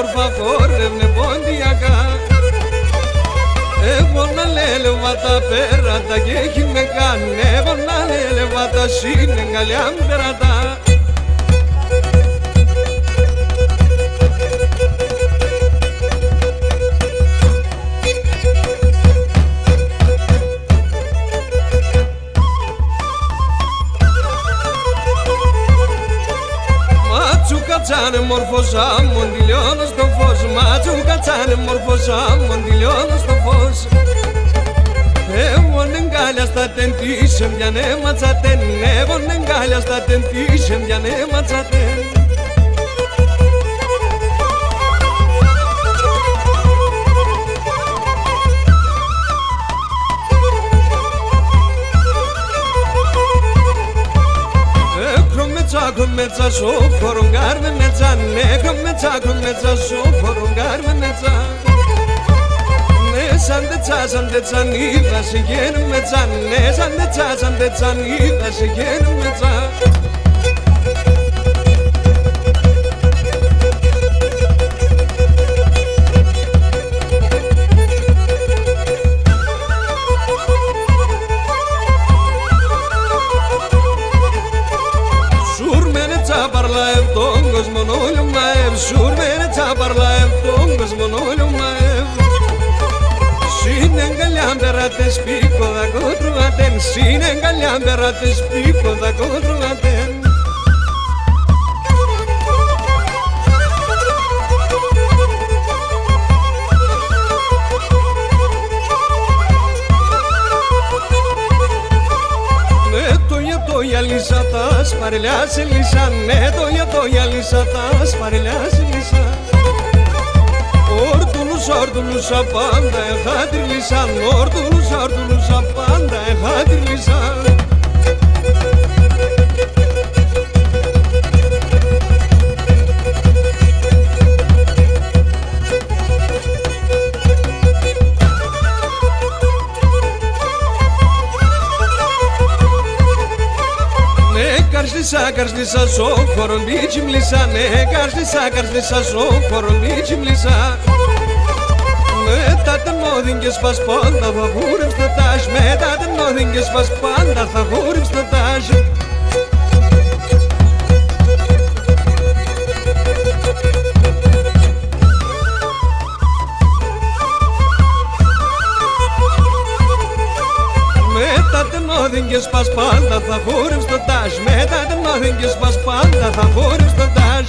por favor, ευνεπόντια εγώ να λέλευα τα πέρατα και έχει με κάνει εγώ να λέλευα τα σύνεγγαλιά πέρατα. Κατσάνε μορφώσα μου τελειώνω στο φως. Μάτσου κατσάνε μορφώσα μου τελειώνω στο φως. Εγώ νεγκάλια στα τεντήσεν πιανε ματσατέν. Εγώ νεγκάλια στα τεντήσεν πιανε ματσατέν. Κομέτσα σο φορογκάρ με μέτσα, ναι κομέτσα σο φορογκάρ με μέτσα. Ναι σαν τετσα νίδα σε γένου μέτσα, ναι σαν τετσα νίδα σε γένου μέτσα. Παρλαεύ τον κόσμο όλο μαεύ, σουρμένε τσα παρλαεύ τον κόσμο όλο μαεύ. Συνεγκαλιάν περάτες πίκο δα κότρουγατέν, συνεγκαλιάν περάτες πίκο δα κότρουγατέν. Το γυαλίσα τα σπαρελιά σε λύσα, ναι το γυαλίσα τα σπαρελιά σε λύσα. Όρτουλους απάντα έχα τριλίσαν, όρτουλους απάντα έχα τριλίσαν. Καρσλίσα σο χωρον μπίτσι μλίσα, ναι καρσλίσα σο χωρον μπίτσι μλίσα. Μετά τα νόδινγκες πας πάντα θα χούρευς το τάζ, μετά τα νόδινγκες πας πάντα θα χούρευς το τάζ. Νόδινγκες πας πάντα θα χούρευς το τάζ, μετά τα νόδινγκες πας πάντα θα χούρευς το τάζ.